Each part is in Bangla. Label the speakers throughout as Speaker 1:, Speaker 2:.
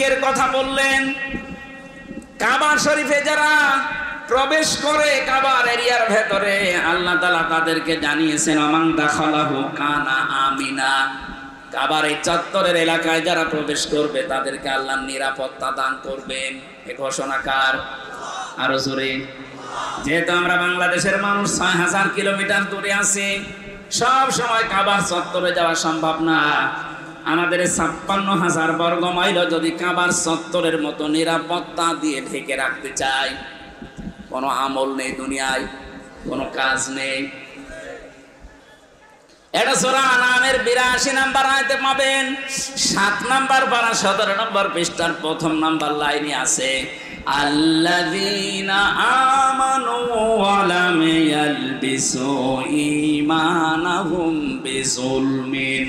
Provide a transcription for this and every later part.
Speaker 1: শিরিকের কথা বললেন। কাবা শরীফে যারা প্রবেশ করে কাবার এরিয়ার ভেতরে, আল্লাহ তাআলা তাদেরকে জানিয়েছেন আমান দাখালাহু কানা আমিনা। কাবার এই চত্বরের এলাকায় যারা প্রবেশ করবে তাদেরকে আল্লাহ নিরাপত্তা দান করবেন। এ ঘোষণা কার? আরো জোরে। যেহেতু আমরা বাংলাদেশের মানুষ ৬,০০০ কিলোমিটার দূরে আছি, সব সময় কাবার চত্বরে যাওয়া সম্ভব না। আমাদের ৫৬,০০০ বর্গ মাইল যদি কাবার চত্বরের মতো নিরাপত্তা দিয়ে ঢেকে রাখতে চাই, কোনো আমল নেই দুনিয়ায়, কোনো কাজ নেই। এটা সূরা আনামের ৮২ নাম্বার আয়াতে পাবেন। ৭ নাম্বার পারা ১৭ নম্বর পৃষ্ঠার ১ম নাম্বার লাইনে আছে, আল্লাযীনা আমানু ওয়া লাম ইয়ালবিসু ঈমানাহুম বিযুলমিন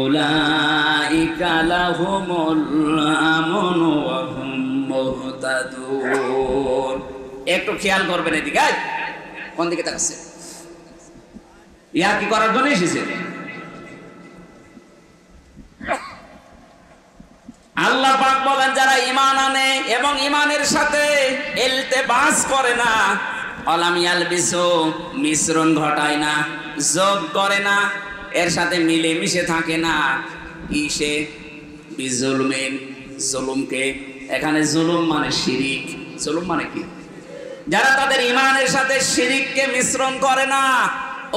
Speaker 1: উলাইকা লাহুমুল আমনু ওয়া হুম মুহতাদুন। একটু খেয়াল করবেন এদিকে, কোন দিকে তাকাচ্ছে? ইয়া কি করার জন্য এসেছে? আল্লাহ পাক বলেন যারা ঈমান আনে এবং ঈমানের সাথে ইলতিবাস করে না, আলাম ইয়ালবিসু মিশ্রণ ঘটায় না, যোগ করে না, এর সাথে মিলে মিশে থাকে না, কিসে? বিজুলমিন, জুলুমকে। এখানে জুলুম মানে শিরিক। জুলুম মানে কি? যারা তাদের ঈমানের সাথে শিরিককে মিশ্রণ করে না,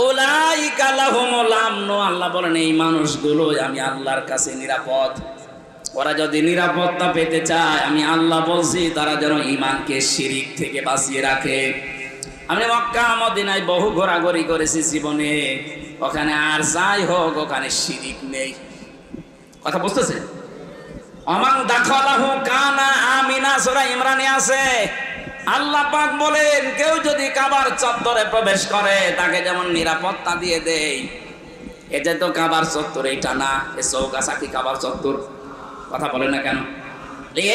Speaker 1: উলাইকা লাহুমুল আমনু, আল্লাহ বলেন এই মানুষগুলো আমি আল্লাহর কাছে নিরাপদ। ওরা যদি নিরাপত্তা পেতে চায়, আমি আল্লাহ বলছি তারা যেন ঈমানকে শিরিক থেকে বাঁচিয়ে রাখে। আমি মক্কা মদিনায় বহু ঘোরাঘুরি করেছি জীবনে, ওখানে আর যাই হোক ওখানে শিরিক নেই। কথা বুঝতেছে? আমান দাখালাহু কানা আমিনা, সূরা ইমরানে আছে। আল্লাহ পাক বলেন কেউ যদি কাবার চত্বরে প্রবেশ করে তাকে যেমন নিরাপত্তা দিয়ে দেয়। এটা তো কাবার চত্বর, এইটা না, এ চৌগাছা কি কাবার চত্বর? কথা বলে না কেন?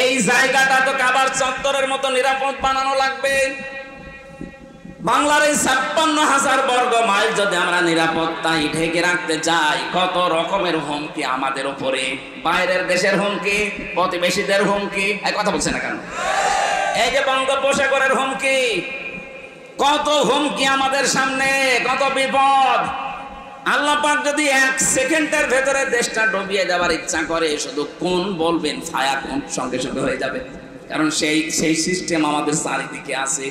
Speaker 1: এই জায়গাটা তো কাবার চত্বরের মতো নিরাপদ বানানো লাগবে। বাংলার এই ৫৬,০০০ বর্গ মাইল যদি আমরা নিরাপত্তায় ঢেকে রাখতে চাই, কত রকমের হুমকি আমাদের উপরে, বাইরের দেশের হুমকি, প্রতিবেশীদের হুমকি। এই কথা বলছে না কেন? এই যে বঙ্গোপসাগরের হুমকি, কত হুমকি আমাদের সামনে, কত বিপদ। আল্লাহ পাক যদি ১ সেকেন্ডের ভেতরে দেশটা ডুবিয়ে দেওয়ার ইচ্ছা করে, শুধু কোন বলবেন, ফায়া কোন, সঙ্গে সঙ্গে হয়ে যাবে। কারণ সেই সিস্টেম আমাদের চারিদিকে আছে।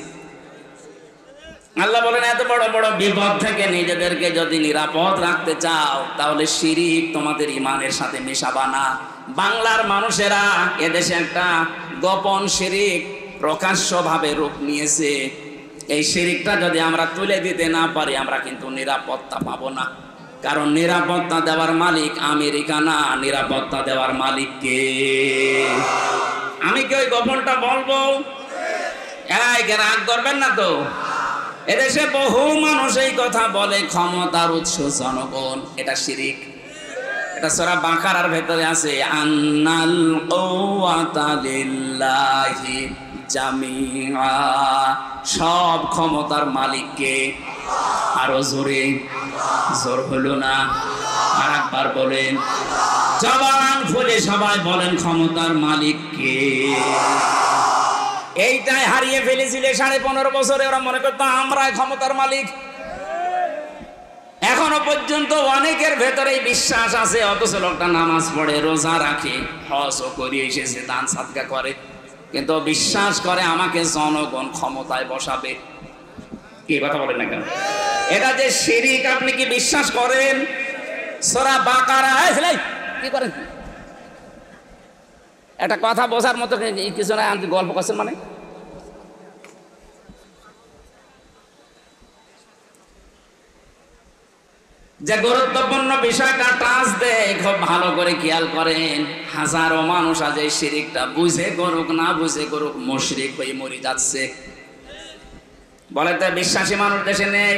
Speaker 1: আল্লাহ বলেন এত বড় বড় বিপদ থেকে নিজেদেরকে যদি নিরাপদ রাখতে চাও, তাহলে শিরিক তোমাদের ঈমানের সাথে মেশাবা না। বাংলার মানুষেরা এদেশে একটা গোপন শিরিক প্রকাশ্যভাবে রূপ নিয়েছে। এই শিরিকটা যদি আমরা তুলে দিতে না পারি, আমরা কিন্তু নিরাপত্তা পাবো না। কারণ নিরাপত্তা দেওয়ার মালিক আমেরিকা না, নিরাপত্তা দেওয়ার মালিক কে? আমি কি ওই গোপনটা বলবো? রাগ করবেন না তো? এদেশে বহু মানুষ এই কথা বলে, ক্ষমতার উৎস জনগণ, এটা শিরিক। এটা সূরা বাকারার ভেতরে আছে, আন্নাল কুওয়াতা লিল্লাহি জামিআ, সব ক্ষমতার মালিককে। আরো জোরে, জোর হলো না? আর একবার বলেন, জবান খুলে সবাই বলেন, ক্ষমতার মালিককে। এইটাই হারিয়ে ফেলেছিলে ১৫.৫ বছরে। ওরা মনে করতো আমরাই ক্ষমতার মালিক। এখনো পর্যন্ত অনেকের ভেতরে বিশ্বাস আছে, অথচ লোকটা নামাজ পড়ে, রোজা রাখে, হজও করে এসেছে, দান সাদকা করে, কিন্তু বিশ্বাস করে আমাকে জনগণ ক্ষমতায় বসাবে। কি কথা বলেন না কেন? এটা যে শিরিক, আপনি কি বিশ্বাস করেন? সূরা বাকারা কি করেন? একটা কথা বোঝার মতো কিছু না, আপনি গল্প করছেন মানে। যে গুরুত্বপূর্ণ বিষয়টা টাচ দেয়, খুব ভালো করে খেয়াল করেন। হাজারো মানুষ আজ এই শিরিকটা বুঝে করুক না বুঝে করুক, মুশরিক হয়ে মরে যাচ্ছে। বলে তো বিশ্বাসী মানুষ দেশে নেই।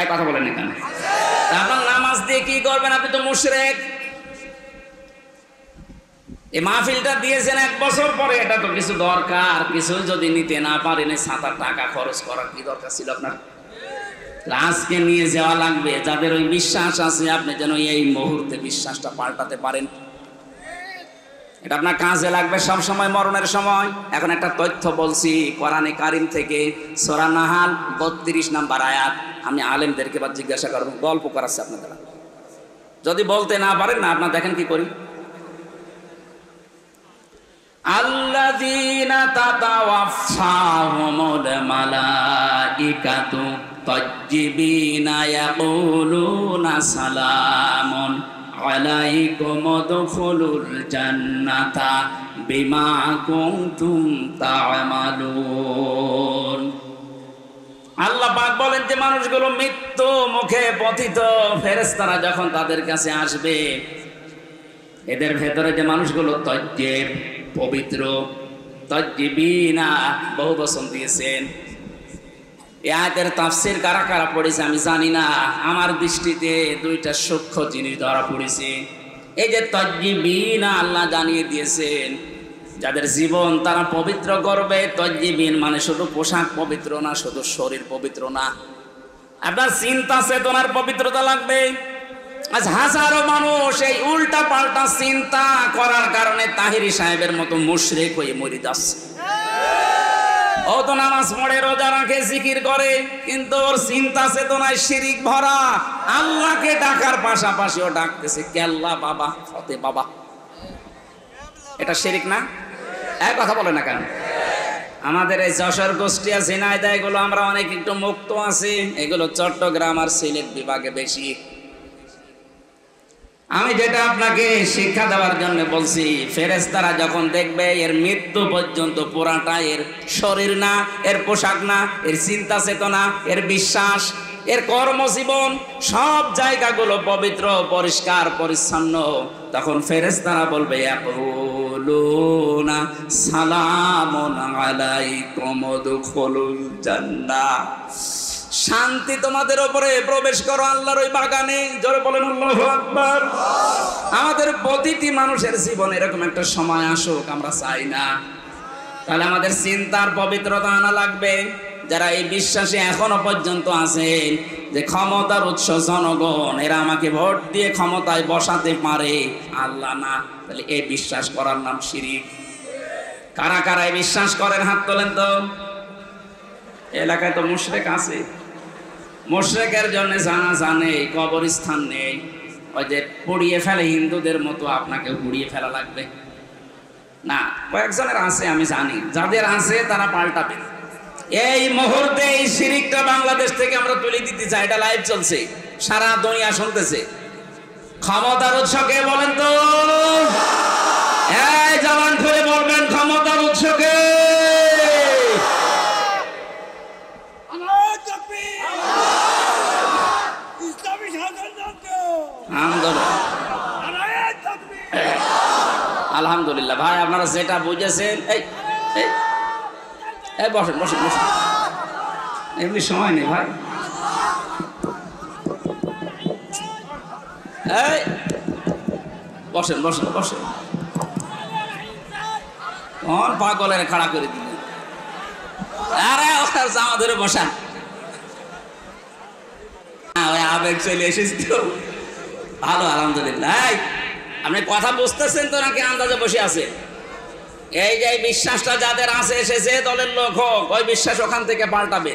Speaker 1: এক কথা বলেন এখানে, আপনার নামাজ দিয়ে কি করবেন? আপনি তো মুশরিক। এই মাহফিলটা দিয়েছেন ১ বছর পরে, এটা তো কিছু দরকার। কিছু যদি নিতে না পারেন, ৭ টাকা খরচ করার কি দরকার ছিল আপনার? আজকে নিয়ে যাওয়া লাগবে। যাদের ওই বিশ্বাস আছে, আপনি যেন এই মুহূর্তে বিশ্বাসটা পাল্টাতে পারেন। এটা আপনার কাজে লাগবে সব সময়, মরণের সময়। এখন একটা তথ্য বলছি কোরআনে কারিম থেকে, সূরা নাহাল 32 নম্বর আয়াত। আমি আলেমদেরকে বা জিজ্ঞাসা করবো, গল্প করাচ্ছে আপনাদের, যদি বলতে না পারেন না, আপনার দেখেন কি করি। আল্লাযীনা তাতাওয়াফাহুমুল মালাইকাতু তাজ্জিবিনা ইয়াকুলুনা সালামুন আলাইকুম উদখুলুল জান্নাতা বিমা কুনতুম তা'মালুন। আল্লাহ পাক বলেন যে মানুষগুলো মৃত্যু মুখে পতিত, ফেরেশতারা যখন তাদের কাছে আসবে, এদের ভেতরে যে মানুষগুলো তাজ্জিব পবিত্র, তাজ্জিবিনা বহু বচন দিয়েছেন। এই আয়াতের তাফসীর কারা কারা পড়েছে আমি জানি না, আমার দৃষ্টিতে দুইটা সূক্ষ্ম জিনিস ধরা পড়েছে। এই যে তাজ্জিবিনা, আল্লাহ জানিয়ে দিয়েছেন যাদের জীবন তারা পবিত্র করবে। তাজ্জিবিন মানে শুধু পোশাক পবিত্র না, শুধু শরীর পবিত্র না, আপনার চিন্তা চেতনার পবিত্রতা লাগবে। আজ হাজারো মানুষ এই উল্টা পাল্টা চিন্তা করার কারণে তাহিরি সাহেবের মতো মুশরিক হয়ে মরে যাচ্ছে। ও তো নামাজ পড়ে, রোজা রাখে, জিকির করে, কিন্তু ওর চিন্তা চেতনায় শিরিক ভরা। আল্লাহকে ডাকার পাশাপাশি ও ডাকতেছে কেল্লা বাবা, ফতে বাবা। এটা শিরিক না? এক কথা বলে না কেন? আমাদের এই যশোর, কুষ্টিয়া, ঝিনাইদহ এগুলো আমরা অনেক একটু মুক্ত আছি, এগুলো চট্টগ্রাম আর সিলেট বিভাগে বেশি। আমি যেটা আপনাকে শিক্ষা দেওয়ার জন্য বলছি, ফেরেশতারা যখন দেখবে এর মৃত্যু পর্যন্ত পুরাটা এর শরীর না, এর পোশাক না, এর চিন্তা চেতনা, এর বিশ্বাস, এর কর্মজীবন, সব জায়গাগুলো পবিত্র, পরিষ্কার, পরিচ্ছন্ন, তখন ফেরেশতারা বলবে ইয়াকুলুনা সালামুন আলাইকুম উদখুলুল জান্নাহ, শান্তি তোমাদের উপরে, প্রবেশ করো আল্লাহর ওই বাগানে। জোরে বলেন আল্লাহু আকবার। আমাদের প্রতিটি মানুষের জীবনে এরকম একটা সময় আসুক, আমরা চাই না। তাহলে আমাদের চিন্তার পবিত্রতা আনা লাগবে। যারা এই বিশ্বাসে এখনো পর্যন্ত আছেন যে ক্ষমতার উৎস জনগণ, এরা আমাকে ভোট দিয়ে ক্ষমতায় বসাতে পারে, আল্লাহ না, তাহলে এই বিশ্বাস করার নাম শিরিক। কারা কারা এই বিশ্বাস করেন হাত তোলেন তো। এলাকায় তো মুশরিক আছে, মুশরিকের জন্য জানাজা নেই, কবরস্থান নেই, ওই যে পুড়িয়ে ফেলে হিন্দুদের মতো আপনাকে পুড়িয়ে ফেলা লাগবে না। কয়েকজনের আছে আমি জানি, যাদের আছে তারা পাল্টাবে। এই মুহূর্তে এই শিরিকটা বাংলাদেশ থেকে আমরা তুলে দিতে চাই, এটা লাইভ চলছে, সারা দুনিয়া শুনতেছে। ক্ষমতার উৎস কে বলেন তো? এই জবান খুলে বলবেন ক্ষমতার উৎস কে? আলহামদুলিল্লাহ ভাই, আপনারা যেটা বুঝেছেন। এই বসেন বসেন বসেন, এমনি সময় নেই ভাই। এই বসেন বসেন বসেন, কোন পাগলের খাড়া করে দিলেন? আরে জামা ধরে বসান, ওই আবেগ চলে এসেছি তো। ভালো আলহামদুলিল্লাহ। আপনি কথা বুঝতেছেন তো নাকি আন্দাজে বসে আছে? এই যে বিশ্বাসটা যাদের আছে, এসেছে দলের লোক হোক, ওই বিশ্বাস ওখান থেকে পাল্টাবে।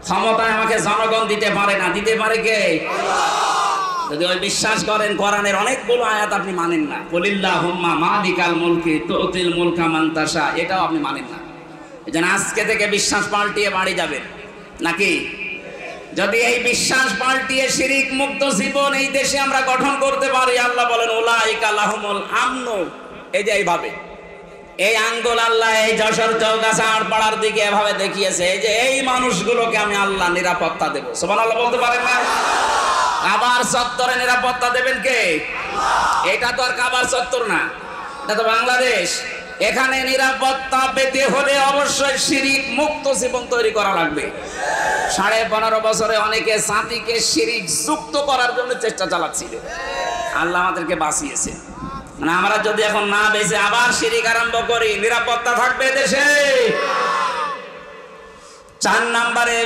Speaker 1: ক্ষমতায় আমাকে জনগণ দিতে পারে না, দিতে পারে কে? যদি ওই বিশ্বাস করেন, কোরআনের অনেকগুলো আয়াত আপনি মানেন না। কুলিল্লাহুম্মা মালিকাল মুলকি তুতিল মুলকা মান তাশা, এটাও আপনি মানেন না। এজন্য আজকে থেকে বিশ্বাস পাল্টিয়ে বাড়ি যাবেন নাকি? যদি এই বিশ্বাস পাল্টিয়ে শিরিক মুক্ত জীবন এই দেশে আমরা গঠন করতে পারি, আল্লাহ বলেন উলাইকা লাহুমুল আমনু। এই যে এইভাবে এই আঙ্গুল আল্লাহ এই যশোর চৌগাছা আড়পাড়ার দিকে এভাবে দেখিয়েছে, এই যে এই মানুষগুলোকে আমি আল্লাহ নিরাপত্তা দেব। সুবহানাল্লাহ বলতে পারেন না? কাবার চত্বরে নিরাপত্তা দেবেন কে? এটা তো আর কাবার চত্বর না, এটা তো বাংলাদেশ। এখানে নিরাপত্তা পেতে হলে অবশ্যই শিরিক মুক্ত জীবন তৈরি করা লাগবে। 15.5 বছরে অনেকে জাতিকে শিরিক যুক্ত করার জন্য চেষ্টা চালাচ্ছিল, আল্লাহ আমাদেরকে বাঁচিয়েছে। মানে আমরা যদি এখন না বেঁচে আবার শিরিক আরম্ভ করি, নিরাপত্তা থাকবে দেশে? 4 নম্বরে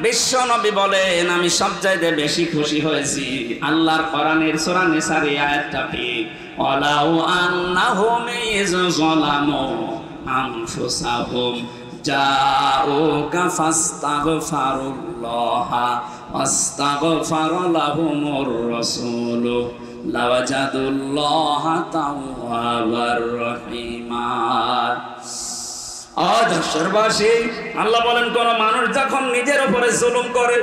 Speaker 1: বিশ্ব নবী বলেন, আমি সবচাইতে বেশি খুশি হয়েছি আল্লাহর কোরআনের সূরা নিসার এই আয়াতটা পেয়ে, ওয়ালাউ আন্নাহুম ইয়াযলামু আনফুসাহুম জাউকা ফাস্তাগফিরুল্লাহা ওয়াস্তাগফারা লাহুমুর রাসূল লাওয়াজাদুল্লাহা তাওয়াবার রহিমা। দেশবাসী, আল্লাহ বলেন, কোন মানুষ যখন নিজের উপরে জুলুম করে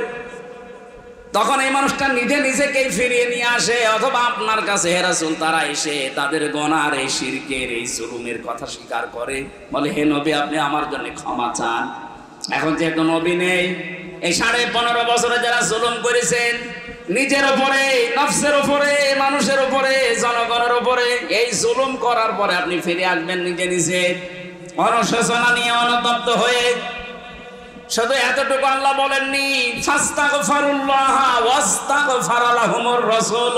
Speaker 1: তখন এই মানুষটা নিজে নিজেকেই ফিরিয়ে নিয়ে আসে, অথবা আপনার কাছে হে রাসূল তারা এসে তাদের গুনার এই শিরকের এই জুলুমের কথা স্বীকার করে, বলে হে নবী আপনি আমার জন্য ক্ষমা চান। এখন যেহেতু নবী নেই, এই 15.5 বছরে যারা জুলুম করেছেন নিজের উপরে, নফসের উপরে, মানুষের উপরে, জনগণের উপরে, এই জুলুম করার পরে আপনি ফিরে আসবেন নিজে নিজে অনুশোচনা নিয়ে, অনুতপ্ত হয়ে। শুধু এতটুকু আল্লাহ বলেননি, ফাস্তাগফিরুল্লাহা ওয়াস্তাগফারা লাহুমুর রাসূল,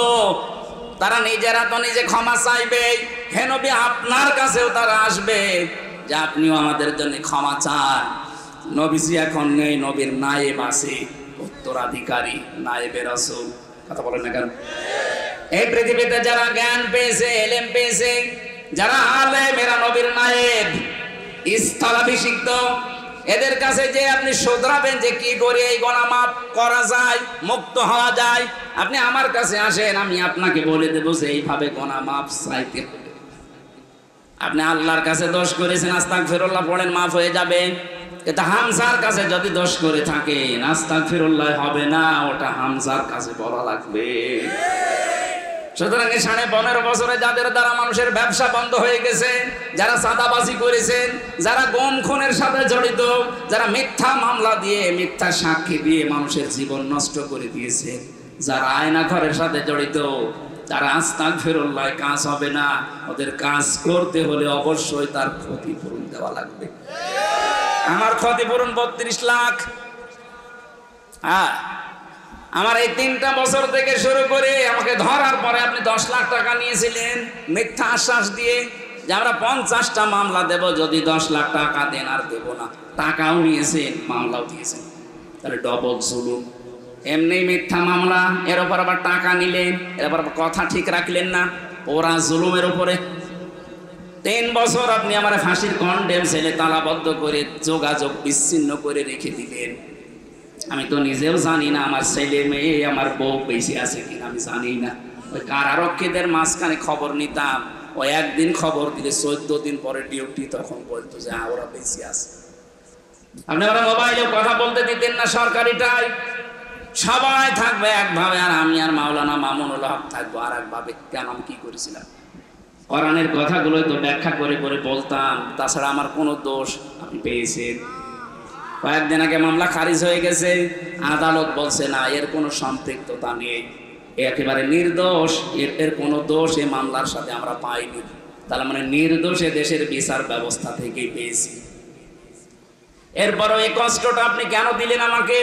Speaker 1: তারা নিজেরা তো নিজে ক্ষমা চাইবে, হে নবী আপনার কাছেও তারা আসবে যে আপনিও আমাদের জন্য ক্ষমা চান। নবীজি এখন নেই, নবীর নায়েব আছে, উত্তরাধিকারী নায়েবে রাসূল। কথা বলেন না কেন? এই পৃথিবীতে যারা জ্ঞান পেয়েছে, এলেম পেয়েছে, যারা আলেম, এরা নবীর নায়েব, স্থলাভিষিক্ত। এদের কাছে যে আপনি শুধরাবেন যে কি করে এই গুনাহ মাফ করা যায়, মুক্ত হওয়া যায়, আপনি আমার কাছে আসেন, আমি আপনাকে বলে দেবো যে এইভাবে গুনাহ মাফ চাইতে হবে। আপনি আল্লাহর কাছে দোষ করেছেন, আস্তাগফিরুল্লাহ পড়েন, মাফ হয়ে যাবে। এটা হামজার কাছে যদি দোষ করে থাকেন, আস্তাগফিরুল্লাহ হবে না, ওটা হামজার কাছে বলা লাগবে। সুতরাং 15.5 বছরে যাদের দ্বারা মানুষের ব্যবসা বন্ধ হয়ে গেছে, যারা চাঁদাবাজি করেছেন, যারা গুম খুনের সাথে জড়িত, যারা মিথ্যা মামলা দিয়ে, মিথ্যা সাক্ষী দিয়ে মানুষের জীবন নষ্ট করে দিয়েছে, যারা আয়নাঘরের সাথে জড়িত, তারা আস্তাগফিরুল্লাহ কাজ হবে না। ওদের কাজ করতে হলে অবশ্যই তার ক্ষতিপূরণ দেওয়া লাগবে। আমার ক্ষতিপূরণ 32 লাখ। আমার এই 3টা বছর থেকে শুরু করে আমাকে ধরার পরে আপনি 10 লাখ টাকা নিয়েছিলেন মিথ্যা আশ্বাস দিয়ে যে আমরা 50টা মামলা দেব যদি 10 লাখ টাকা দেন। আর দেব না। টাকাও নিয়েছেন, মামলাও দিয়েছেন, তাহলে ডবল জুলুম। এমনি মিথ্যা মামলা, এর উপর আবার টাকা নিলেন, এর উপর কথা ঠিক রাখলেন না, ওরা জুলুমের উপরে। 3 বছর আপনি আমার ফাঁসির কন্ডেম ছেলে তালাবদ্ধ করে যোগাযোগ বিচ্ছিন্ন করে রেখে দিলেন। আমি তো নিজেও জানি না আমার ছেলে মেয়ে, আমার বউ বেঁচে আছে কিনা, আমি জানি না। ওই কারারক্ষীদের মাঝখানে খবর নিতাম, ওই একদিন খবর দিলে 14 দিন পরে ডিউটি, তখন বলতো যে ওরা বেঁচে আছে। আপনি ওরা মোবাইলে কথা বলতে দিতেন না, সরকারিটাই সবাই থাকবে একভাবে, আর আমি আর মাওলানা মামুনুল হক থাকবো আর একভাবে। কেন, আমি কি করেছিলাম? কোরআনের কথাগুলোই তো ব্যাখ্যা করে করে বলতাম, তাছাড়া আমার কোনো দোষ আপনি পেয়েছেন? কয়েকদিন আগে মামলা খারিজ হয়ে গেছে, আদালত বলছে না, এর কোনো সম্পৃক্ততা নেই, একেবারে নির্দোষ, এর কোনো দোষ এই মামলার সাথে আমরা পাইনি। তাহলে মানে নির্দোষে দেশের বিচার ব্যবস্থা থেকেই পেয়েছি। এরপরও এই কষ্টটা আপনি কেন দিলেন আমাকে?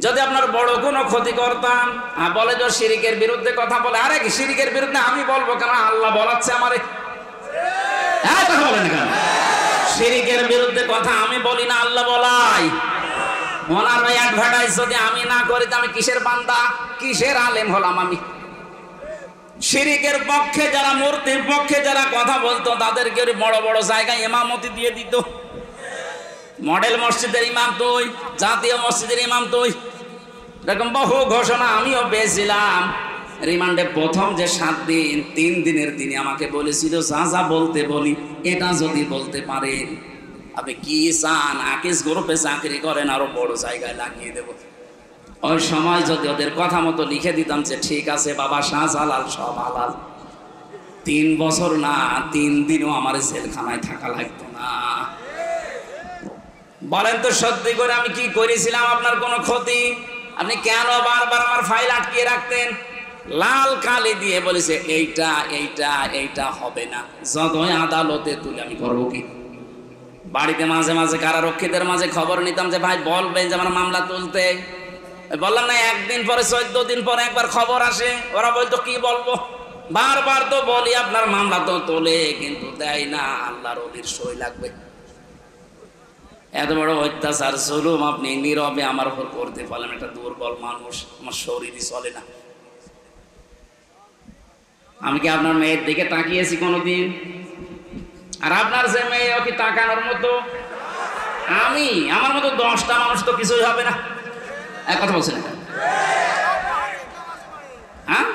Speaker 1: যদি আপনার বড় কোনো ক্ষতি করতাম, বলে যে শিরিকের বিরুদ্ধে কথা বলে, আরে কি শিরিকের বিরুদ্ধে আমি বলবো কেন? আল্লাহ বলাচ্ছে আমারে। কথা বলেন কেন? শিরিকের বিরুদ্ধে কথা আমি বলি না, আল্লাহ বলাই। ওনার ওই অ্যাডভার্টাইজ যদি আমি না করি, আমি কিসের বান্দা, কিসের আলেম হলাম আমি? শিরিকের পক্ষে যারা, মূর্তির পক্ষে যারা কথা বলতো, তাদেরকে বড় বড় জায়গায় ইমামতি দিয়ে দিত। মডেল মসজিদের ইমাম তুই, জাতীয় মসজিদের ইমাম তুই, এরকম বহু ঘোষণা আমিও পেয়েছিলাম। রিমান্ডে প্রথম যে 7 দিন, 3 দিনের দিনে আমাকে বলেছিল যা যা বলতে বলি এটা যদি বলতে পারেন আপনি কি চান, আকিস গ্রুপে চাকরি করেন, আরো বড় জায়গায় লাগিয়ে দেব। ওই সময় যদি ওদের কথা মতো লিখে দিতাম যে ঠিক আছে বাবা, শাহজালাল সব হালাল, 3 বছর না 3 দিনও আমার জেলখানায় থাকা লাগতো না। বলেন তো সত্যি করে আমি কি করেছিলাম আপনার কোনো ক্ষতি? আপনি কেন বারবার আমার ফাইল আটকিয়ে রাখতেন? লাল কালি দিয়ে বলেছে এইটা এইটা এইটা হবে না, যতই আদালতে তুলে আমি করবো কি? বাড়িতে মাঝে মাঝে কারারক্ষীদের মাঝে খবর নিতাম যে ভাই বলবেন যে আমার মামলা তুলতে। বললাম না, একদিন পরে 14 দিন পরে একবার খবর আসে, ওরা বলতো কি বলবো? বারবার তো বলি আপনার মামলা তো তোলে, কিন্তু দেয় না, আল্লাহর ওলির সই লাগবে। এত বড় অত্যাচার জুলুম আপনি নীরবে আমার উপর করতে পারলেন। একটা দুর্বল মানুষ, আমার শরীরই চলে না। আমি কি আপনার মেয়ের দিকে তাকিয়েছি কোনোদিন? আর আপনার যে মেয়ে, ও কি তাকানোর মতো? আমি আমার মতো 10টা মানুষ তো কিছুই হবে না। এক কথা বলছেন, হ্যাঁ?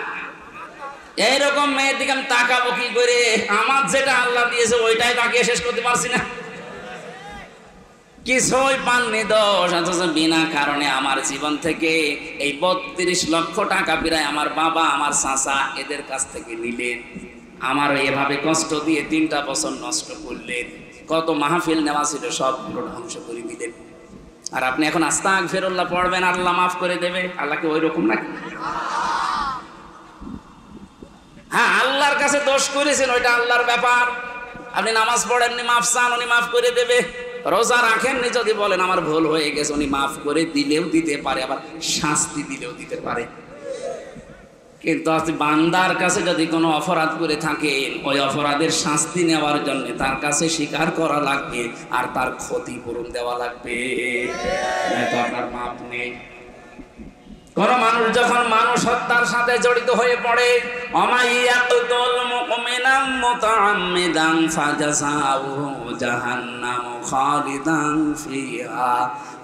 Speaker 1: এইরকম মেয়ের দিকে আমি তাকাবো কি করে? আমার যেটা আল্লাহ দিয়েছে ওইটাই তাকিয়ে শেষ করতে পারছি না। কিছুই পাননি দোষ, অথচ বিনা কারণে আমার জীবন থেকে এই 32 লক্ষ টাকা প্রায় আমার বাবা, আমার চাচা এদের কাছ থেকে নিলেন। আমার এভাবে কষ্ট দিয়ে 3টা বছর নষ্ট করলেন। কত মাহফিল নেওয়া ছিল সবগুলো ধ্বংস করে দিলেন। আর আপনি এখন আস্তাগফিরুল্লাহ পড়বেন, আল্লাহ মাফ করে দেবে। আল্লাহকে ওই রকম নাকি? হ্যাঁ, আল্লাহর কাছে দোষ করেছেন, ওইটা আল্লাহর ব্যাপার। আপনি নামাজ পড়েননি, মাফ চান, উনি মাফ করে দেবে। রোজা রাখেননি, যদি বলেন আমার ভুল হয়ে গেছে, উনি মাফ করে দিলেও দিতে পারে, আবার শাস্তি দিলেও দিতে পারে। কিন্তু আপনি বান্দার কাছে যদি কোনো অপরাধ করে থাকেন, ওই অপরাধের শাস্তি নেওয়ার জন্য তার কাছে স্বীকার করা লাগবে আর তার ক্ষতিপূরণ দেওয়া লাগবে, নয়তো আপনার মাপ নেই। কোন মানুষ যখন মানুষ হত্যার সাথে জড়িত হয়ে পড়ে, অমাইয়াতুল মুমিনাম মুতাআম্মিদান ফাজাযাউহু জাহান্নাম খালিদান ফিহা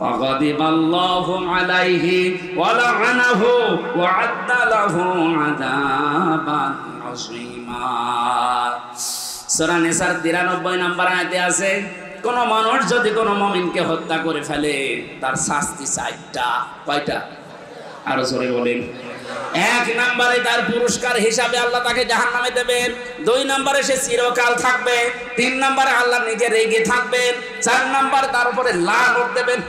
Speaker 1: ওয়া গাদিবাল্লাহু আলাইহি ওয়া লা'নাহু ওয়া আ'আদ্দা লাহু আযাবান আযীমা। সূরা নিসার 93 নম্বর আয়াতে আছে, কোন মানুষ যদি কোন মুমিনকে হত্যা করে ফেলে তার শাস্তি 4টা। কয়টা? আরো জোরে বলেন। 1 নম্বরে তার পুরস্কার হিসাবে আল্লাহ তাকে জাহান্নামে দেবেন। 2 নম্বরে সে চিরকাল থাকবে। 3 নম্বরে আল্লাহ নিজে রেগে থাকবেন। 4 নম্বর তার উপরে লানত দেবেন।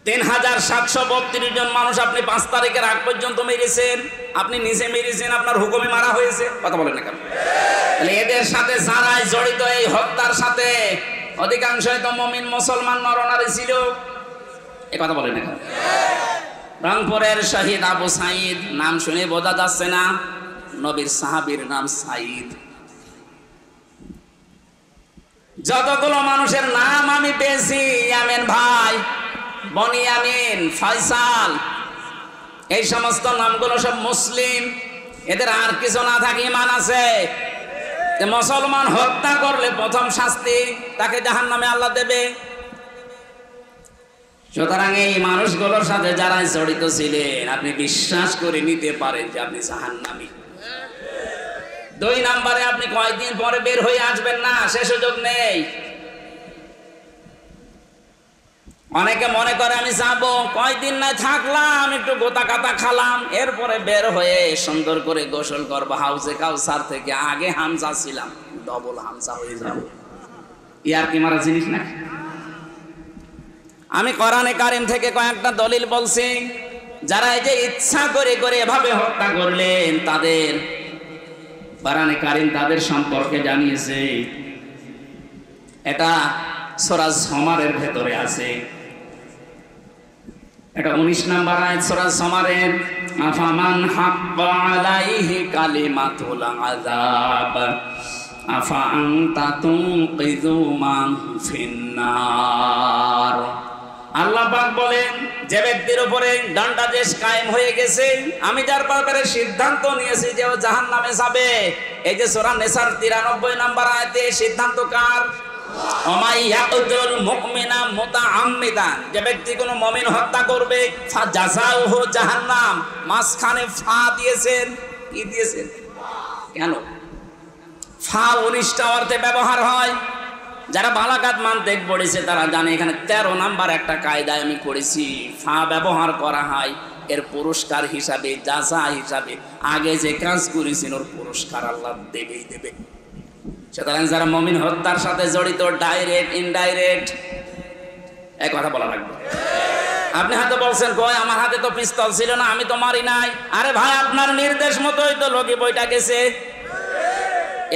Speaker 1: 3732 জন মানুষ আপনি 5 তারিখের আগ পর্যন্ত মেরেছেন। আপনি নিজে মেরেছেন, আপনার হুকুমে মারা হয়েছে। কথা বলেন না কেন? তাহলে এদের সাথে যারা জড়িত এই হত্যার সাথে, অধিকাংশই তো মুমিন মুসলমান নরনারী ছিল। এই কথা বলেন না। রংপুরের শহীদ আবু সাইদ, নাম শুনে বোঝা যাচ্ছে না? নবীর সাহাবীর নাম সাইদ। যতগুলো মানুষের নাম আমি পেয়েছি, ইয়ামিন ভাই, বনিয়ামিন, ফয়সাল, এই সমস্ত নামগুলো সব মুসলিম। এদের আর কিছু না থাকে ঈমান আছে। মুসলমান হত্যা করলে প্রথম শাস্তি তাকে জাহান্নামে আল্লাহ দেবে। সুতরাং এই মানুষগুলোর সাথে যারা জড়িত ছিলেন, আপনি বিশ্বাস করে নিতে পারেন যে আপনি জাহান্নামী। 2 নম্বরে আপনি কয়েকদিন পরে বের হয়ে আসবেন না, সে সুযোগ নেই। অনেকে মনে করে আমি যাবো, কয়েকদিন না থাকলাম, একটু গোতা কাতা খালাম, এরপরে বের হয়ে সুন্দর করে গোসল করবো, হাউজে কাউসার থেকে আগে হামজা ছিলাম, ডবল হামজা হয়ে যাবো। ইয়ার কি মারা জিনিস না? আমি কোরআনে কারীম থেকে কয়েকটা দলিল বলছি। যারা এই যে ইচ্ছা করে করে এভাবে হত্যা করলেন, তাদের কোরআনে কারীম তাদের সম্পর্কে জানিয়েছে। এটা সূরা যুমারের ভেতরে আছে। এটা 19 নম্বর আয়াত সূরা যুমারের, আফামান হাক্কা আলাইহি কালিমাতুল আযাব আফা আনতা তুনকিযু মান ফিন্নার। আল্লাহ পাক বলেন, যে ব্যক্তির উপরে দণ্ডাদেশ কায়েম হয়ে গেছে, আমি যার ব্যাপারে সিদ্ধান্ত নিয়েছি যে ও জাহান্নামে যাবে। এই যে সূরা নিসার 93 নম্বর আয়াতে সিদ্ধান্ত কার? ওমাইয়াতুল মুমিনা মুতাআম্মিদান, যে ব্যক্তি কোনো মুমিন হত্যা করবে, ফাজাযাউহু জাহান্নাম। মাঝখানে ফা দিয়েছেন, কি দিয়েছেন? কেন? ফা 19টা অর্থে ব্যবহার হয়। যারা বালাগাত মানতেক পড়েছে তারা জানে, এখানে 13 নাম্বার একটা কায়দায় আমি পড়েছি, ফা ব্যবহার করা হয় এর পুরস্কার হিসাবে, জাযা হিসাবে। আগে যে কাজ করেছেন ওর পুরস্কার আল্লাহ দেবেই দেবে। সুতরাং যারা মুমিন হত্যার সাথে জড়িত, ডাইরেক্ট ইনডাইরেক্ট, এক কথা বলা লাগবে। আপনি হয়তো বলছেন, কই আমার হাতে তো পিস্তল ছিল না, আমি তো মারি নাই। আরে ভাই, আপনার নির্দেশ মতোই তো লগি বইটা গেছে।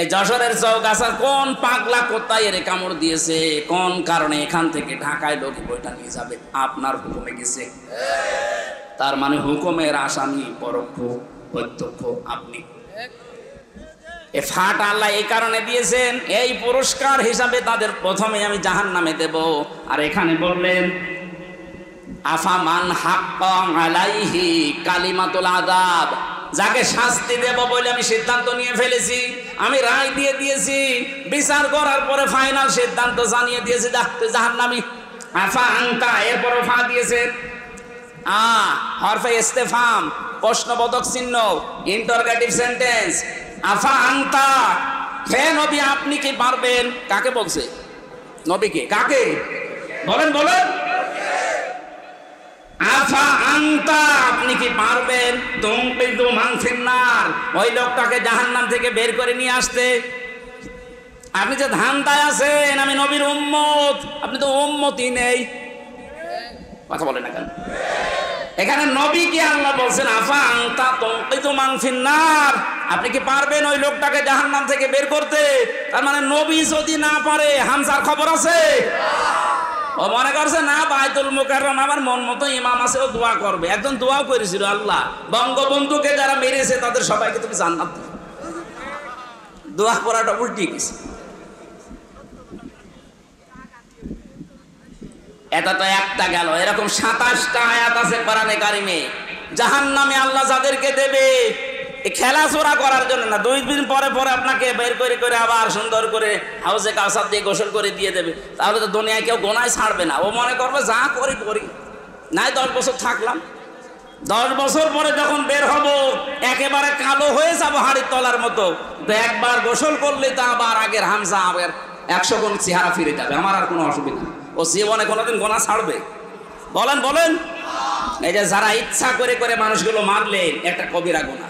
Speaker 1: এই যশোরের চৌগাছা কোন পাগলা কোথায় এর কামড় দিয়েছে, কোন কারণে এখান থেকে ঢাকায় লোক বইটা নিয়ে যাবে? আপনার হুকুমে গেছে। তার মানে হুকুমের আসামি পরোক্ষ প্রত্যক্ষ আপনি। এ ফাট আল্লাহ এই কারণে দিয়েছেন, এই পুরস্কার হিসাবে তাদের প্রথমে আমি জাহান্নামে দেব। আর এখানে বললেন আফামান হাক্কা আলাইহি কালিমাতুল আযাব, যাকে শাস্তি দেব বলে আমি সিদ্ধান্ত নিয়ে ফেলেছি, আমি রায় দিয়ে দিয়েছি, বিচার করার পরে ফাইনাল সিদ্ধান্ত জানিয়ে দিয়েছি, যা তুই জাহান্নামী। আফা আনতা, এরপরও ফা দিয়েছেন হরফে ইস্তেফাম, প্রশ্নবোধক চিহ্ন, ইন্টারোগেটিভ সেন্টেন্স। আফা আনতা, হে নবী আপনি কি পারবেন? কাকে বলছে? নবীকে। কাকে বলেন বলেন? আফা আনতা, আপনি কি পারবেন? তুনকিযু মান ফিন্নার, ওই লোকটাকে জাহান্নাম থেকে বের করে নিয়ে আসতে? আপনি যে ধান্দায় আছেন আমি নবীর উম্মত, আপনি তো উম্মতই নেই। কথা বলেন না কেন? এখানে নবীকে আল্লাহ বলছেন আফা আনতা তুনকিযু মান ফিন্নার, আপনি কি পারবেন ওই লোকটাকে জাহান্নাম থেকে বের করতে? তার মানে নবী যদি না পারে, হামজার খবর আছে? ও মনে করছে না বাইতুল মুকাররম আমার মন মতো ইমাম আছে, ও দোয়া করবে। একজন দোয়াও করেছিল, আল্লাহ বঙ্গবন্ধুকে যারা মেরেছে তাদের সবাইকে তুমি জান্নাত দাও। দোয়া করাটা উল্টে গেছে। এটা তো একটা গেল, এরকম 27টা আয়াত আছে কোরআনে কারিমে। জাহান্নামে আল্লাহ যাদেরকে দেবে খেলাচোরা করার জন্য না, 2 দিন পরে পরে আপনাকে বের করে করে আবার সুন্দর করে হাউজে কাউসার দিয়ে গোসল করে দিয়ে দেবে। তাহলে তো দুনিয়ায় কেউ গোনায় ছাড়বে না। ও মনে করবে যা করি করি, নাই 10 বছর থাকলাম, 10 বছর পরে যখন বের হব একেবারে কালো হয়ে যাবো হাড়ির তলার মতো। তো একবার গোসল করলে তো আবার আগের হামজা আবার 100 গুণ চেহারা ফিরে যাবে। আমার আর কোনো অসুবিধা, ও জীবনে কোনোদিন গোনা ছাড়বে? বলেন বলেন? এই যে যারা ইচ্ছা করে করে মানুষগুলো মারলেন, একটা কবিরা গুনাহ।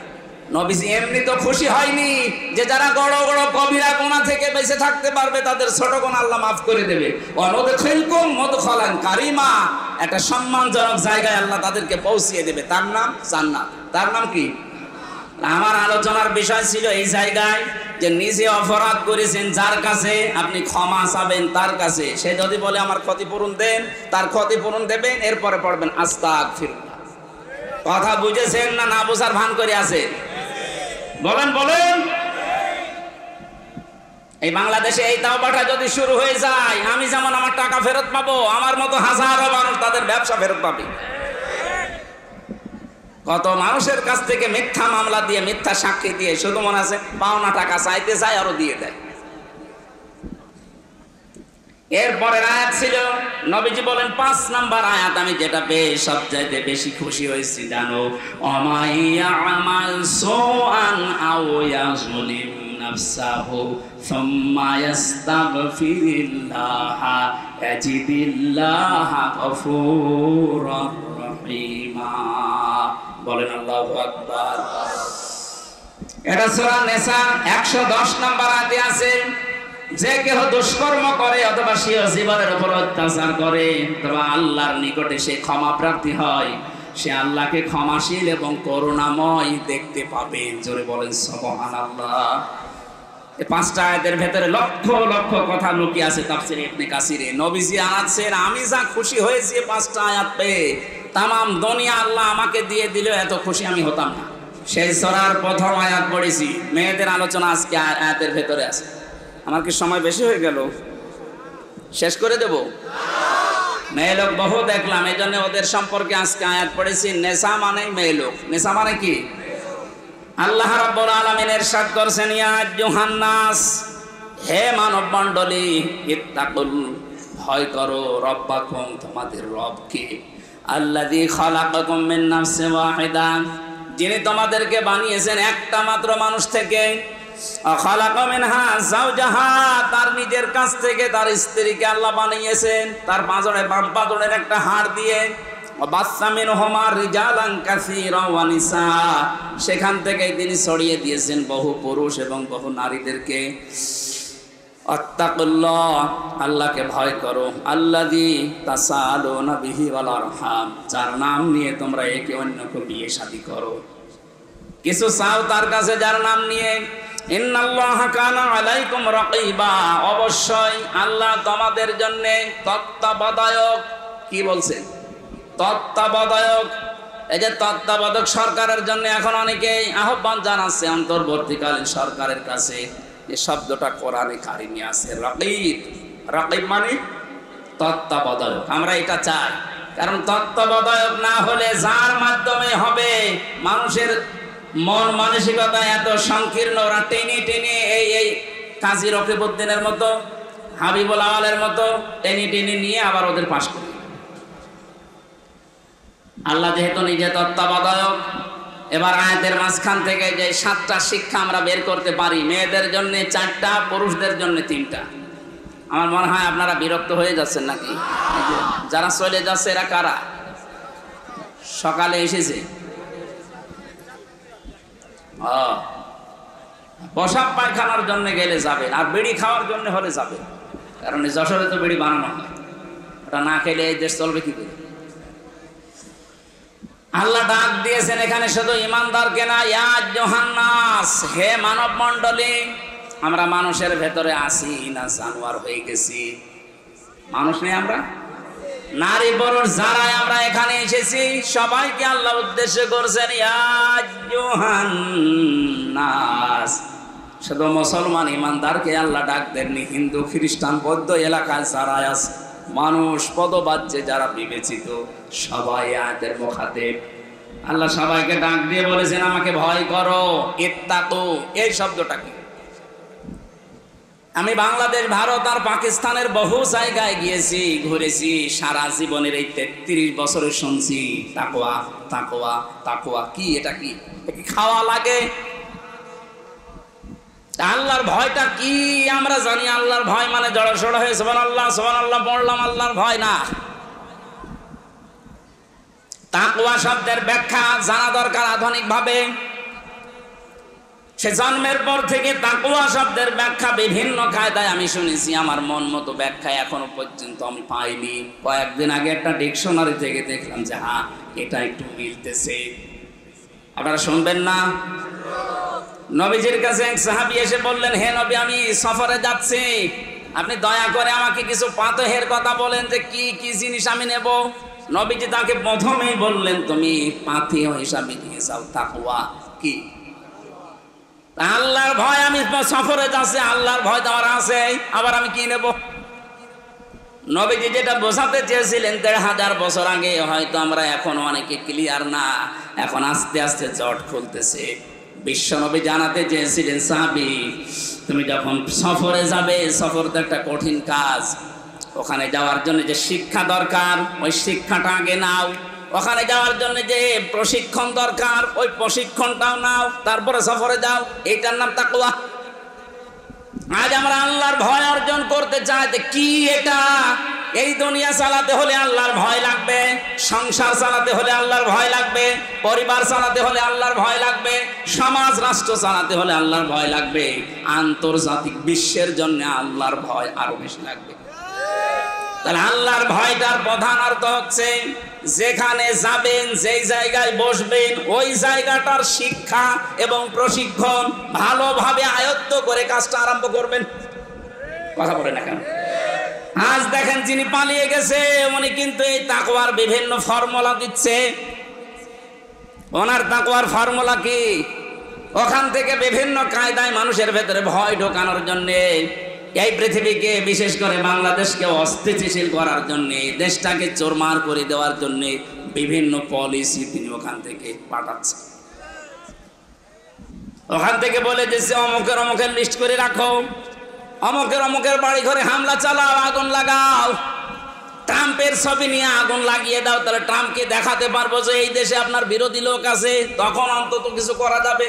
Speaker 1: নবীজি এমনি তো খুশি হয়নি যে যারা বড় বড় কবিরা গুনাহ থেকে বেঁচে থাকতে পারবে তাদের ছোট গুনাহ আল্লাহ মাফ করে দেবে। ওয়ানুদখিলকুম মুদখালান কারীমা, একটা সম্মানজনক জায়গায় আল্লাহ তাদেরকে পৌঁছিয়ে দেবে, তার নাম জান্নাত। তার নাম কি? আমার আলোচনার বিষয় ছিল এই জায়গায় যে নিজে অপরাধ করেছেন যার কাছে, আপনি ক্ষমা চাবেন তার কাছে। সে যদি বলে আমার ক্ষতিপূরণ দেন, তার ক্ষতিপূরণ দেবেন, এরপরে পড়বেন আস্তাগফিরুল্লাহ। কথা বুঝেছেন না না বোঝার ভান করে আছে? বলেন বলেন? এই বাংলাদেশে এই তাওবাটা যদি শুরু হয়ে যায়, আমি যেমন আমার টাকা ফেরত পাবো, আমার মতো হাজারো মানুষ তাদের ব্যবসা ফেরত পাবে। কত মানুষের কাছ থেকে মিথ্যা মামলা দিয়ে, মিথ্যা সাক্ষী দিয়ে, শুধু মনে আছে পাওনা টাকা চাইতে চায়, আরো দিয়ে দেয়। এরপরের আয়াত ছিল, নবীজি বলেন 5 নাম্বার আয়াত, আমি যেটা সবচাইতে বেশি খুশি হয়েছি জানো, অমাইয়া আমাল সুআন আও ইয়াজলিম নাফসাহু সুম্মা ইস্তাগফিরিল্লাহ ইয়াজিদিল্লাহ গফুরুর রহিমা। বলেন আল্লাহু আকবার। এটা সূরা নিসা 110 নাম্বার আয়াতে আছে, যে কেহ দুষ্কর্ম করে অথবা সে জীবনের উপর অত্যাচার করে অথবা আল্লাহর নিকটে সে ক্ষমা প্রার্থী হয়, সে আল্লাহকে ক্ষমাশীল এবং করুণাময় দেখতে পাবে। জোরে বলেন সুবহানাল্লাহ। এই 5টা আয়াতের ভেতরে লক্ষ লক্ষ কথা লুকিয়ে আছে তাফসীরে ইবনে কাসিরে। নবীজি আনাচ্ছেন, আমি যা খুশি হয়েছি 5টা আয়াত পেয়ে, তামাম দুনিয়া আল্লাহ আমাকে দিয়ে দিল, এত খুশি আমি হতাম না। সেই সূরার প্রথম আয়াত পড়েছি। মেয়েদের আলোচনা আজকে আয়াতের ভেতরে আছে। আমার কি সময় বেশি হয়ে গেল? শেষ করে দেব? মেয়ে লোক বহু দেখলাম, এই জন্য ওদের সম্পর্কে আজকে আয়াত পড়েছি। নেশা মানে মেয়ে লোক। নেশা মানে কি? আল্লাহ রাব্বুল আলামিন ইরশাদ করেছেন, ইয়া আইয়ুহান নাস, হে মানব মণ্ডলী, ইত্তাকুল, ভয় করো, রব্বাকুম, তোমাদের রবকে, আল্লাযী খালাকাকুম মিন নাফসিন ওয়াহিদা, যিনি তোমাদেরকে বানিয়েছেন একটা মাত্র মানুষ থেকে, খালাকা মিনহা যাওজাহা, তার নিজের কাছ থেকে তার স্ত্রীকে আল্লাহ বানিয়েছেন, তার পাঁজরে বাম পাঁজরের একটা হাড় দিয়ে, বাসসা মিনহুমা রিজালান কাসীরা ওয়া নিসা, সেখান থেকে তিনি ছড়িয়ে দিয়েছেন বহু পুরুষ এবং বহু নারীদেরকে। আত্তাকুল্লাহ, আল্লাহকে ভয় করো, আল্লাযী তাসালুনা বিহি ওয়াল আরহাম, যার নাম নিয়ে তোমরা একে অন্যকে বিয়ে শাদী করো, কিছু চাও তার কাছে যার নাম নিয়ে। ইন্নাল্লাহা কানা আলাইকুম রাকিবা, অবশ্যই আল্লাহ তোমাদের জন্য তত্ত্বাবধায়ক। কি বলছেন? তত্ত্বাবধায়ক। এই যে তত্ত্বাবধায়ক সরকারের জন্য এখন অনেকেই আহ্বান জানাচ্ছে অন্তর্বর্তীকালীন সরকারের কাছে, এই শব্দটা কোরআনে কারিমে আছে, রকিব। রকিব মানে তত্ত্বাবধায়ক। আমরা এটা চাই, কারণ তত্ত্বাবধায়ক না হলে যার মাধ্যমে হবে মানুষের মন মানসিকতা এত সংকীর্ণ, ওরা টেনে টেনে এই কাজী রকিবউদ্দিনের মতো, হাবিবুল আওয়ালের মতো টেনে টেনে নিয়ে আবার ওদের পাশ করে। আল্লাহ যেহেতু নিজে তত্ত্বাবধায়ক, এবার আয়াতের মাঝখান থেকে যে 7টা শিক্ষা আমরা বের করতে পারি, মেয়েদের জন্য 4টা, পুরুষদের জন্য 3টা। আমার মনে হয় আপনারা বিরক্ত হয়ে যাচ্ছেন নাকি? যারা চলে যাচ্ছে এরা কারা? সকালে এসেছে, প্রসাব পায়খানার জন্য গেলে যাবেন, আর বিড়ি খাওয়ার জন্য হলে যাবেন, কারণ যশোরে তো বিড়ি বানানো হয়, ওটা না খেলে এই দেশ চলবে কি করে? আল্লাহ ডাক দিয়েছেন এখানে শুধু ইমানদারকে না, ইয়া আইয়ুহান্নাস, হে মানব মণ্ডলী। আমরা মানুষের ভেতরে আছি না জানোয়ার হয়ে গেছি? মানুষ নেই আমরা? নারী পুরুষ যারাই আমরা এখানে এসেছি সবাইকে আল্লাহ উদ্দেশ্য করছেন ইয়া আইয়ুহান্নাস। শুধু মুসলমান ইমানদারকে আল্লাহ ডাক দেননি, হিন্দু খ্রিস্টান বৌদ্ধ এলাকায় যারা আছে, মানুষ পদবাচ্যে যারা বিবেচিত, সবাই আয়াতের মুখাতেব। আল্লাহ সবাইকে ডাক দিয়ে বলেছেন আমাকে ভয় করো, ইত্তাকু। এই শব্দটা কি? আমি বাংলাদেশ, ভারত আর পাকিস্তানের বহু জায়গায় গিয়েছি, ঘুরেছি, সারা জীবনের এই 33 বছরে শুনছি তাকওয়া তাকওয়া তাকওয়া। কি এটা? কি খাওয়া লাগে? আল্লাহর ভয়টা কি আমরা জানি। আল্লাহর ভয় মানে জড়সড় হয়ে সুবহানাল্লাহ সুবহানাল্লাহ পড়লাম, আল্লাহর ভয় না। তাকওয়া শব্দের ব্যাখ্যা জানা দরকার আধুনিক ভাবে। সে জন্মের পর থেকে তাকওয়া শব্দের ব্যাখ্যা বিভিন্ন কায়দায় আমি শুনেছি, আমার মন মতো ব্যাখ্যা এখনো পর্যন্ত আমি পাইনি। কয়েকদিন আগে একটা ডিকশনারি থেকে দেখলাম যে হ্যাঁ এটা একটু মিলতেছে। আপনারা শুনবেন না? নবীজির কাছে এক সাহাবী এসে বললেন, হে নবী, আমি সফরে যাচ্ছি, আপনি দয়া করে আমাকে কিছু পাতহের কথা বলেন যে কি কি জিনিস আমি নেব। নবীজি তাকে প্রথমেই বললেন, তুমি পাথেয় হিসাবে নিয়ে যাও তাকওয়া। কি? আল্লাহর ভয়। আমি সফরে যাচ্ছি, আল্লাহর ভয় দেওয়ার আছে, আবার আমি কি নেব? নবীজি যেটা বোঝাতে চেয়েছিলেন 1500 বছর আগে, হয়তো আমরা এখন অনেকে ক্লিয়ার না, এখন আস্তে আস্তে জট খুলতেছে। বিশ্বনবী জানাতে চেয়েছিলেন, সাহাবী তুমি যখন সফরে যাবে, সফর তো একটা কঠিন কাজ, ওখানে যাওয়ার জন্য যে শিক্ষা দরকার ওই শিক্ষাটা আগে নাও, ওখানে যাওয়ার জন্য যে প্রশিক্ষণ দরকার ওই প্রশিক্ষণটাও নাও, তারপরে সফরে যাও। এইটার নাম তাকওয়া। আজ আমরা আল্লাহর ভয় অর্জন করতে চাই, কি এটা? এই দুনিয়া চালাতে হলে আল্লাহর ভয় লাগবে, সংসার চালাতে হলে আল্লাহর ভয় লাগবে, পরিবার চালাতে হলে আল্লাহর ভয় লাগবে, সমাজ রাষ্ট্র চালাতে হলে আল্লাহর ভয় লাগবে, আন্তর্জাতিক বিশ্বের জন্য আল্লাহর ভয় আরো বেশি লাগবে। তাহলে আল্লাহর ভয়টার প্রধান অর্থ হচ্ছে যেখানে যাবেন, যেই জায়গায় বসবেন, ওই জায়গাটার শিক্ষা এবং প্রশিক্ষণ ভালোভাবে আয়ত্ত করে কাজটা আরম্ভ করবেন। কথা বলে না কেন? আজ দেখেন যিনি পালিয়ে গেছে উনি কিন্তু এই তাকওয়ার বিভিন্ন ফর্মুলা দিচ্ছে। ওনার তাকওয়ার ফর্মুলা কি? ওখান থেকে বিভিন্ন কায়দায় মানুষের ভেতরে ভয় ঢোকানোর জন্য, এই পৃথিবীকে বিশেষ করে বাংলাদেশকে অস্থিতিশীল করার জন্য, দেশটাকে চোরমার করে দেওয়ার জন্য বিভিন্ন পলিসি তিনি ওখান থেকে পাঠাচ্ছেন। ওখান থেকে বলে দিচ্ছে অমুকের অমুকের লিস্ট করে রাখো, অমুকের অমুকের বাড়ি ঘরে হামলা চালাও, আগুন লাগাও, ট্রাম্পের ছবি নিয়ে আগুন লাগিয়ে দাও, তাহলে ট্রাম্পকে দেখাতে পারবো যে এই দেশে আপনার বিরোধী লোক আছে, তখন অন্তত কিছু করা যাবে।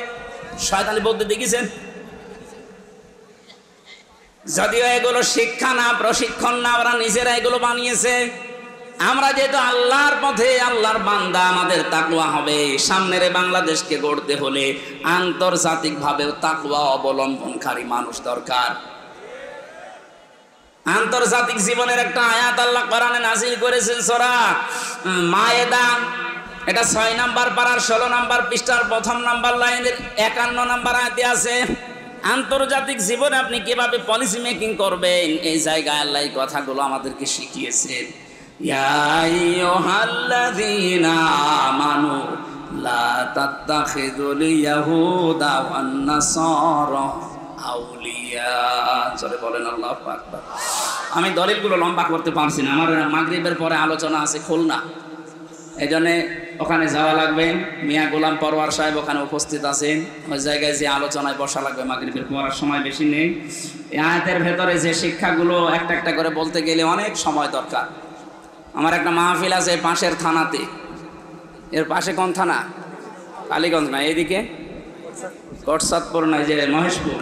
Speaker 1: শয়তানি বলতে দেখেছেন? যদিও এগুলো শিক্ষা না, প্রশিক্ষণ না, ওরা নিজেরা এগুলো বানিয়েছে। আমরা যেহেতু আল্লাহর পথে আল্লাহর বান্দা, আমাদের তাকওয়া হবে। সামনের বাংলাদেশকে গড়তে হলে আন্তর্জাতিকভাবেও তাকওয়া অবলম্বনকারী মানুষ দরকার। আন্তর্জাতিক জীবনের একটা আয়াত আল্লাহ কোরআনে নাযিল করেছেন, সূরা মায়েদা, এটা 6 নাম্বার পারার 16 নাম্বার পৃষ্ঠার 1 নাম্বার লাইনের 51 নাম্বার আয়াতে আছে। আন্তর্জাতিক জীবনে আপনি কিভাবে পলিসি মেকিং করবেন, এই জায়গায় আল্লাহ এই কথাগুলো আমাদেরকে শিখিয়েছেন। ইয়া আইয়ুহাল্লাযীনা আমানু লা তাত্তাখিযুল ইয়াহুদা ওয়ান নাসারা আউলিয়া। চলে বলেন আল্লাহু আকবার। আমি দলিলগুলো লম্বা করতে পারছি না, আমার মাগরিবের পরে আলোচনা আছে খুলনা, এই জন্যে ওখানে যাওয়া লাগবে। মিয়া গোলাম পরওয়ার সাহেব ওখানে উপস্থিত আছেন, ওই জায়গায় যে আলোচনায় বসা লাগবে। মাগরিবের পড়ার সময় বেশি নেই। এই আয়াতের ভেতরে যে শিক্ষাগুলো একটা একটা করে বলতে গেলে অনেক সময় দরকার। আমার একটা মাহফিল আছে পাশের থানাতে। এর পাশে কোন থানা? কালীগঞ্জ না, এইদিকে কোটসাদপুর না, যে মহেশপুর।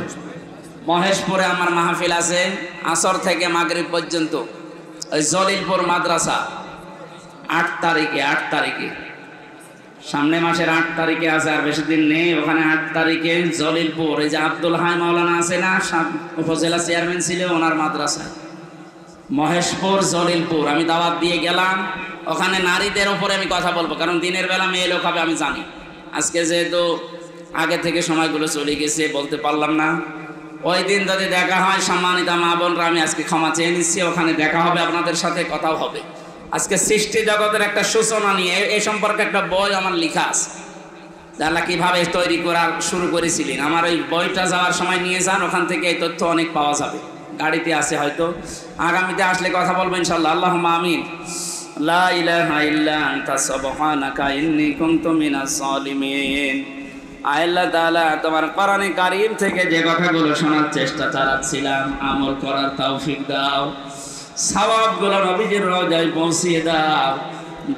Speaker 1: মহেশপুরে আমার মাহফিল আছে আসর থেকে মাগরিব পর্যন্ত। ওই জলিলপুর মাদ্রাসা 8 তারিখে সামনে মাসের 8 তারিখে আছে, আর বেশি দিন নেই। ওখানে 8 তারিখে জলিলপুর, এই যে আব্দুল হাই মাওলানা আছে না, উপজেলা চেয়ারম্যান ছিল, ওনার মাদ্রাসায় মহেশপুর জলিলপুর। আমি দাওয়াত দিয়ে গেলাম। ওখানে নারীদের ওপরে আমি কথা বলবো, কারণ দিনের বেলা মেয়ে লোক হবে আমি জানি। আজকে যেহেতু আগে থেকে সময়গুলো চলে গেছে বলতে পারলাম না। ওই দিন যদি দেখা হয় সম্মানিতা মা বোনরা, আমি আজকে ক্ষমা চেয়ে নিচ্ছি। ওখানে দেখা হবে, আপনাদের সাথে কথাও হবে। আজকে সৃষ্টি জগতের একটা সূচনা নিয়ে এ সম্পর্কে একটা বই আমার লেখা আছে, আল্লাহ কিভাবে তৈরি করা শুরু করেছিলেন। আমার ওই বইটা যাওয়ার সময় নিয়ে যান, ওখান থেকে এই তথ্য অনেক পাওয়া যাবে। গাড়িতে আছে, হয়তো আগামীতে আসলে কথা বলবো ইনশাআল্লাহ। আল্লাহুম্মা আমিন। লা ইলাহা ইল্লা আনতা সুবহানাকা ইন্নী কুনতু মিনাজ জালিমিন। আল্লাহ তাআলা, তোমার কোরআনে কারীম থেকে যে কথাগুলো শোনার চেষ্টা চালাচ্ছিলাম, আমল করার তৌফিক দাও। সওয়াবগুলো নবীজির রওজায় পৌঁছিয়ে দাও।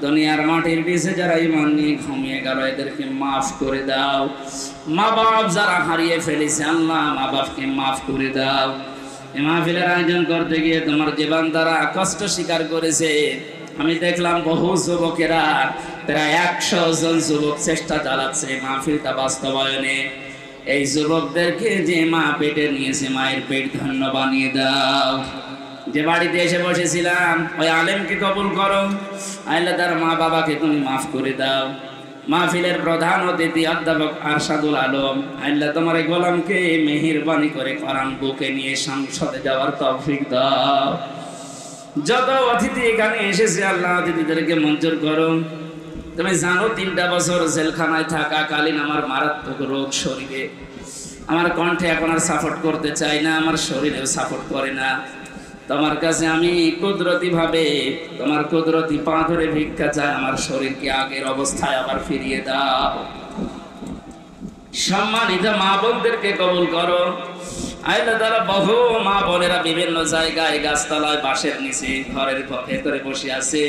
Speaker 1: দুনিয়ার মাটির নিচে যারা ঈমান নিয়ে ঘুমিয়ে গেল, এদেরকে মাফ করে দাও। মা বাপ যারা হারিয়ে ফেলেছে, আল্লাহ মা বাপকে মাফ করে দাও। এই মাহফিলের আয়োজন করতে গিয়ে তোমার জীবন দ্বারা কষ্ট স্বীকার করেছে। আমি দেখলাম বহু যুবকেরা, প্রায় 100 জন যুবক চেষ্টা চালাচ্ছে মাহফিলটা বাস্তবায়নে। এই যুবকদেরকে যে মা পেটে নিয়েছে, মায়ের পেট ধন্য বানিয়ে দাও। যে বাড়িতে এসে বসেছিলাম, ওই আলেমকে কবুল করো। আল্লাহ তার মা বাবাকে তুমি মাফ করে দাও। মাহফিলের প্রধান অতিথি অধ্যাপক আরশাদুল আলম, আল্লাহ তোমার এই গোলামকে মেহেরবানি করে কোরআন বুকে নিয়ে সংসদে যাওয়ার তৌফিক দাও। যত অতিথি এখানে এসেছে, আল্লাহ অতিথিদেরকে মঞ্জুর করো। তুমি জানো 3টা বছর জেলখানায় থাকাকালীন আমার মারাত্মক রোগ শরীরে। আমার কণ্ঠে এখন আর সাপোর্ট করতে চাই না, আমার শরীরেও সাপোর্ট করে না। তোমার কাছে আমি কুদরতি ভাবে তোমার কুদরতি পা ধরে ভিক্ষা চাই, আমার শরীরকে আগের অবস্থায় আবার ফিরিয়ে দাও। সম্মানিত মা বোনদেরকে কবুল করো। আল্লাহ তাআলা, বহু মা বোনেরা বিভিন্ন জায়গায়, গাছতলায়, বাঁশের নিচে, ঘরের ভেতরে বসে আছে।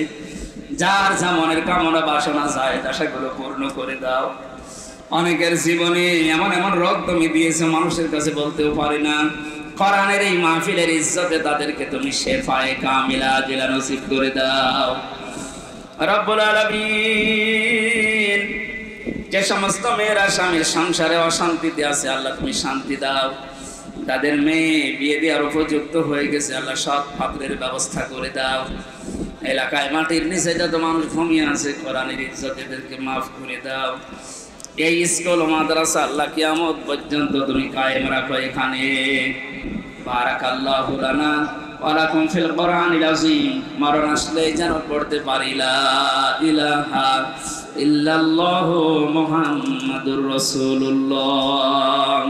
Speaker 1: যার যা মনের কামনা বাসনা যায়, আশাগুলো পূর্ণ করে দাও। অনেকের জীবনে এমন এমন রোগ তুমি দিয়েছো, মানুষের কাছে বলতেও পারি না। কোরআনের এই মাহফিলের ইজ্জতে তাদেরকে তুমি শেফায়ে কামিলা আজিলা নসিব করে দাও। রব্বুল আলামিন, যে সমস্ত মেয়েরা স্বামীর সংসারে অশান্তিতে আছে, আল্লাহ তুমি শান্তি দাও। তাদের মেয়ে বিয়ে দেওয়ার উপযুক্ত হয়ে গেছে, আল্লাহ সৎ পাত্রের ব্যবস্থা করে দাও। এলাকায় মাটির নিচে যত মানুষ ঘুমিয়ে আছে, কোরআনের ইজ্জতে এদেরকে মাফ করে দাও। এই স্কুল মাদ্রাসা আল্লাহ কিয়ামত পর্যন্ত তুমি কায়েম রাখো এখানে। বারাকাল্লাহু লানা ওয়া লাকুম ফিল কোরআনিল আযীম। মরণ আসলে যেন পড়তে পারি লা ইলাহা ইল্লাল্লাহু মুহাম্মাদুর রাসূলুল্লাহ।